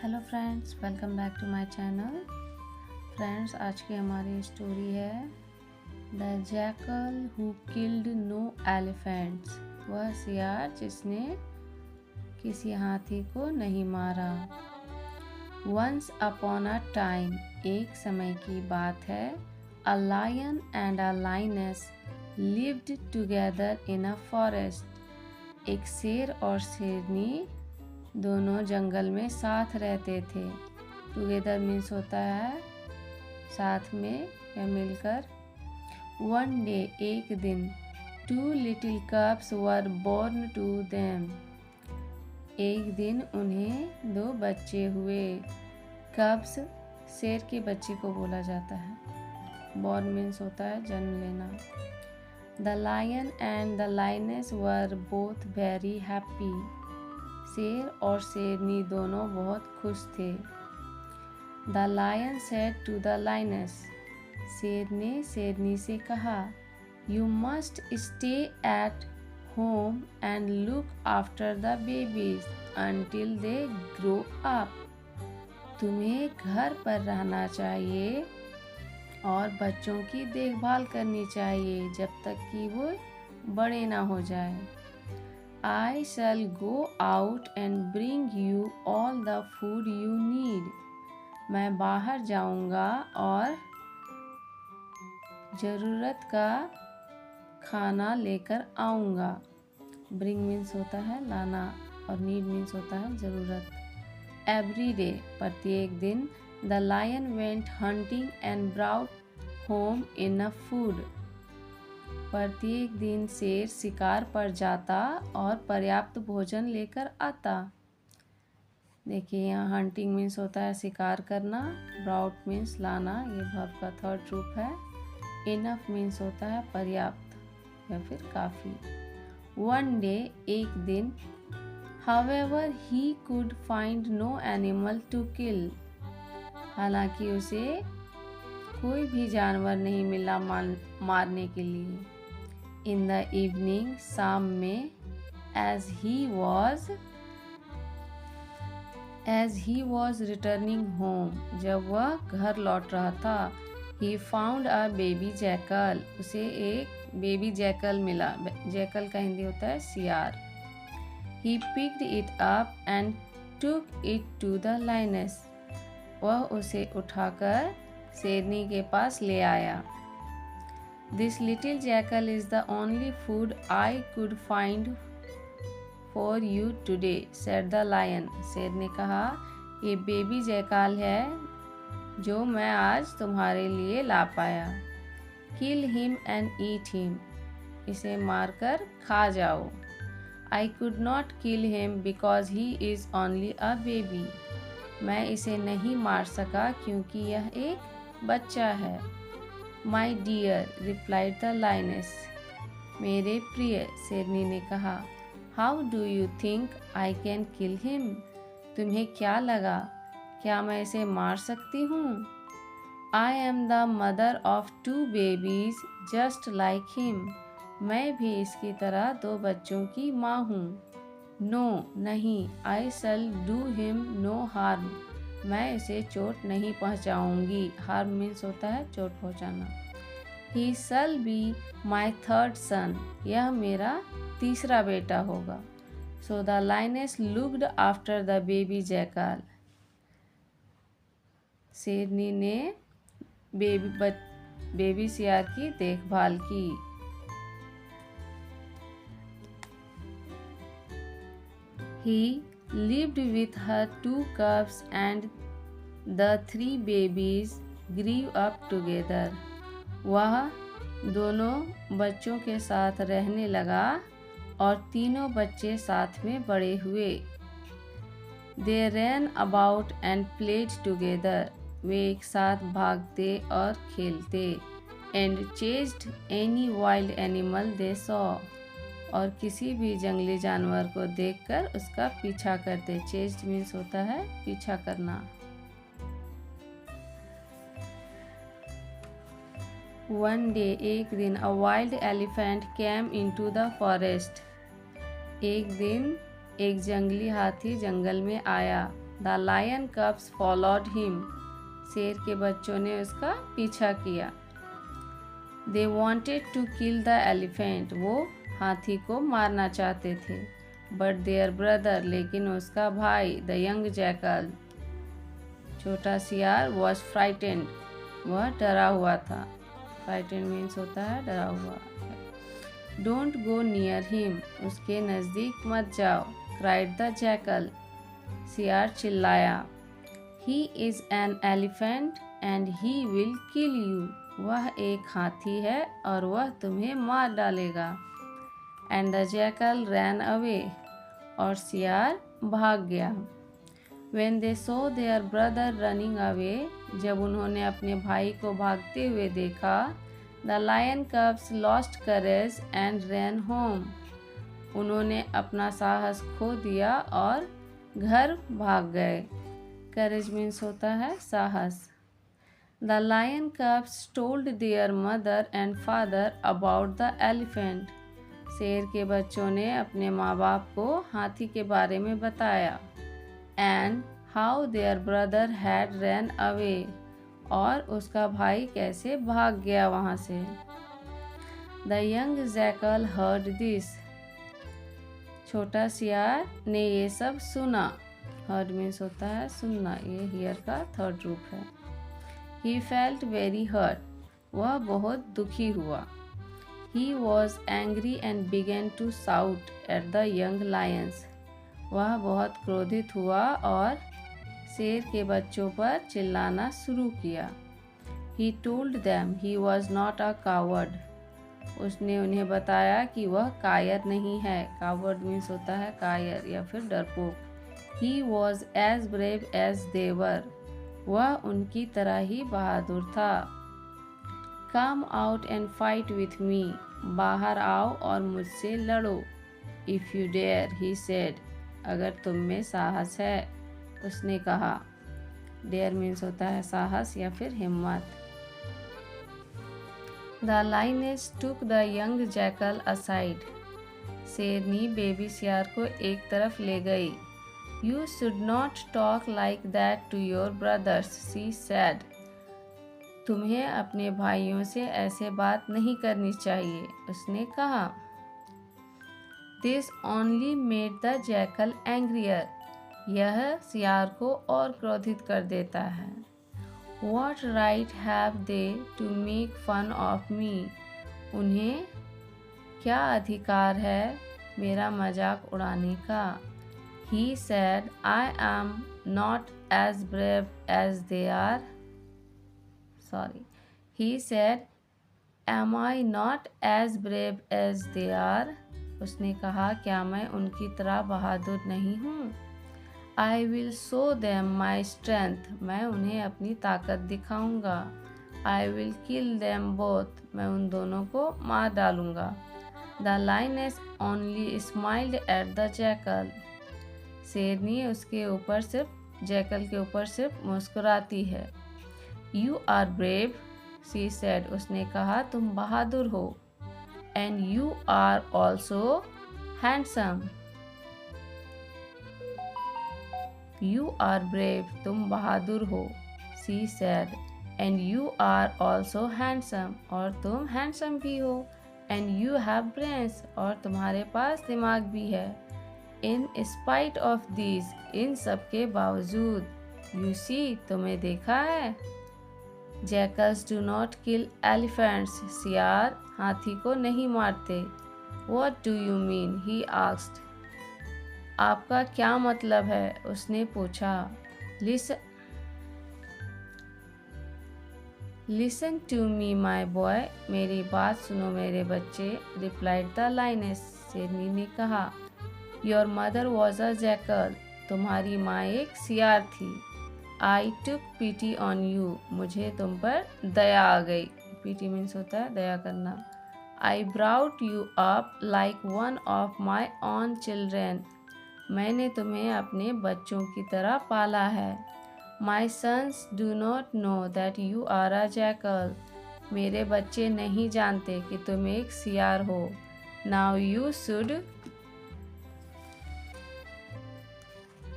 Hello friends, welcome back to my channel. Friends, आज की हमारी स्टोरी है the jackal who killed no elephants. वह सियार जिसने किसी हाथी को नहीं मारा। वंस अपॉन अ टाइम, एक समय की बात है, a lion and a lioness lived together in a forest. एक शेर और शेरनी दोनों जंगल में साथ रहते थे। टुगेदर मीन्स होता है साथ में या मिलकर। वन डे, एक दिन, two little cubs were born to them. एक दिन उन्हें दो बच्चे हुए। कब्स शेर के बच्चे को बोला जाता है। बोर्न मीन्स होता है जन्म लेना। The lion and the lioness were both very happy. शेर और शेरनी दोनों बहुत खुश थे। The lion said to the lioness, शेर ने शेरनी से कहा, you must stay at home and look after the babies until they grow up. तुम्हें घर पर रहना चाहिए और बच्चों की देखभाल करनी चाहिए जब तक कि वो बड़े ना हो जाए। I shall go out and bring you all the food you need. मैं बाहर जाऊंगा और ज़रूरत का खाना लेकर आऊंगा। Bring मीन्स होता है लाना और need मीन्स होता है ज़रूरत। Every day, प्रत्येक दिन, the lion went hunting and brought home enough food. प्रत्येक दिन शेर शिकार पर जाता और पर्याप्त भोजन लेकर आता। देखिए यहाँ हंटिंग मीन्स होता है शिकार करना, ब्राउट मीन्स लाना, ये वर्ब का थर्ड रूप है। इनफ मीन्स होता है पर्याप्त या फिर काफ़ी। वन डे, एक दिन, however he could find no animal to kill. हालांकि उसे कोई भी जानवर नहीं मिला मारने के लिए। इन द इवनिंग, शाम में, as he was returning home, जब वह घर लौट रहा था, he found a baby jackal, उसे एक बेबी जैकल मिला। जैकल का हिंदी होता है सियार। he picked it up and took it to the lioness, वह उसे उठाकर शेरनी के पास ले आया। This little jackal is the only food I could find for you today, said the lion. शेर ने कहा, ये बेबी जैकाल है जो मैं आज तुम्हारे लिए ला पाया। Kill him and eat him, इसे मारकर खा जाओ। I could not kill him because he is only a baby. मैं इसे नहीं मार सका क्योंकि यह एक बच्चा है। My dear, replied the lioness. मेरे प्रिय, शेरनी ने कहा, How do you think I can kill him? तुम्हें क्या लगा, क्या मैं इसे मार सकती हूँ? I am the mother of 2 babies just like him. मैं भी इसकी तरह 2 बच्चों की माँ हूँ। No, नहीं, I shall do him no harm. मैं इसे चोट नहीं पहुंचाऊंगी। हार्म मीन्स होता है चोट पहुंचाना। He shall be my 3rd son. यह मेरा तीसरा बेटा होगा। So the lioness looked after the baby jackal. शेरनी ने बेबी सियार की देखभाल की। He lived with her 2 cubs and the 3 babies grew up together. वह दोनों बच्चों के साथ रहने लगा और तीनों बच्चे साथ में बड़े हुए। They ran about and played together. वे एक साथ भागते और खेलते। And chased any wild animal they saw. और किसी भी जंगली जानवर को देखकर उसका पीछा करते। चेस्ड मीन्स होता है पीछा करना। वन डे, एक दिन, a wild elephant came into the forest. एक दिन एक जंगली हाथी जंगल में आया। The lion cubs followed him. शेर के बच्चों ने उसका पीछा किया। They wanted to kill the elephant. वो हाथी को मारना चाहते थे। बट देयर ब्रदर, लेकिन उसका भाई, द यंग जैकल, छोटा सियार, वॉज फ्राइटेंड, वह डरा हुआ था। फ्राइटेंड मीन्स होता है डरा हुआ। डोंट गो नियर हिम, उसके नज़दीक मत जाओ। क्राइड द जैकल, सियार चिल्लाया। He is an elephant and he will kill you. वह एक हाथी है और वह तुम्हें मार डालेगा। And the jackal ran away, और सियार भाग गया। When they saw their brother running away, जब उन्होंने अपने भाई को भागते हुए देखा, the lion cubs lost courage and ran home. उन्होंने अपना साहस खो दिया और घर भाग गए। Courage means होता है साहस। The lion cubs told their mother and father about the elephant. शेर के बच्चों ने अपने माँ बाप को हाथी के बारे में बताया। And how their brother had ran away, और उसका भाई कैसे भाग गया वहाँ से। The young jackal heard this. छोटा सियार ने ये सब सुना। Heard means होता है सुनना, ये hear का थर्ड रूप है। He felt very hurt. वह बहुत दुखी हुआ। He was angry and began to shout at the young lions. वह बहुत क्रोधित हुआ और शेर के बच्चों पर चिल्लाना शुरू किया। He told them he was not a coward. उसने उन्हें बताया कि वह कायर नहीं है। Coward means होता है कायर या फिर डरपोक। He was as brave as they were. वह उनकी तरह ही बहादुर था। Come out and fight with me. बाहर आओ और मुझसे लड़ो। If you dare, he said. अगर तुम में साहस है, उसने कहा। Dare means होता है साहस या फिर हिम्मत। The lioness took the young jackal aside. शेरनी बेबी सियार को एक तरफ ले गई। You should not talk like that to your brothers, she said. तुम्हें अपने भाइयों से ऐसे बात नहीं करनी चाहिए, उसने कहा। This only made the jackal angrier. यह सियार को और क्रोधित कर देता है। What right have they to make fun of me? उन्हें क्या अधिकार है मेरा मजाक उड़ाने का। He said, I am not as brave as they are. He said, am I not as brave as they are? उसने कहा, क्या मैं उनकी तरह बहादुर नहीं हूँ। I will show them my strength. मैं उन्हें अपनी ताकत दिखाऊंगा। I will kill them both. मैं उन दोनों को मार डालूंगा। The lioness only smiled at the jackal. शेरनी उसके ऊपर सिर्फ जैकल के ऊपर सिर्फ मुस्कुराती है। You are brave, she said. उसने कहा, तुम बहादुर हो। And you are also handsome. You are brave, तुम बहादुर हो। She said. And you are also handsome. और तुम handsome भी हो। And you have brains. और तुम्हारे पास दिमाग भी है। In spite of these, इन सब के बावजूद। You see, तुम्हें देखा है। Jackals do not kill elephants. सियार हाथी को नहीं मारते। What do you mean? He asked. आपका क्या मतलब है? उसने पूछा। Listen to me, my boy. मेरी बात सुनो मेरे बच्चे। Replied the lioness. शेरनी ने कहा। Your mother was a jackal. तुम्हारी माँ एक सियार थी। I took pity on you. मुझे तुम पर दया आ गई। Pity means होता है दया करना। I brought you up like one of my own children. मैंने तुम्हें अपने बच्चों की तरह पाला है। My sons do not know that you are a jackal. मेरे बच्चे नहीं जानते कि तुम एक सियार हो। Now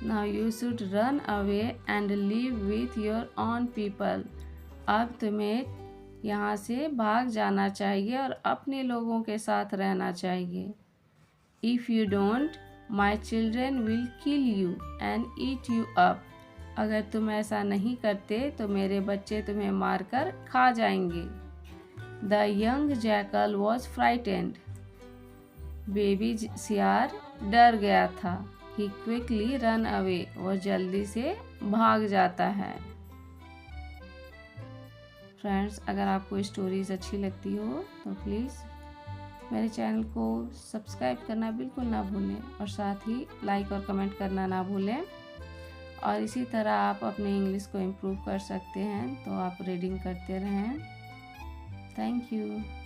now you should run away and live with your own people. अब तुम्हें यहाँ से भाग जाना चाहिए और अपने लोगों के साथ रहना चाहिए। If you don't my children will kill you and eat you up. अगर तुम ऐसा नहीं करते तो मेरे बच्चे तुम्हें मारकर खा जाएंगे। The young jackal was frightened. Baby सियार डर गया था। ही क्विकली रन अवे। वह जल्दी से भाग जाता है। फ्रेंड्स, अगर आपको स्टोरीज अच्छी लगती हो तो प्लीज़ मेरे चैनल को सब्सक्राइब करना बिल्कुल ना भूलें और साथ ही लाइक और कमेंट करना ना भूलें। और इसी तरह आप अपने इंग्लिश को इम्प्रूव कर सकते हैं, तो आप रीडिंग करते रहें। Thank you.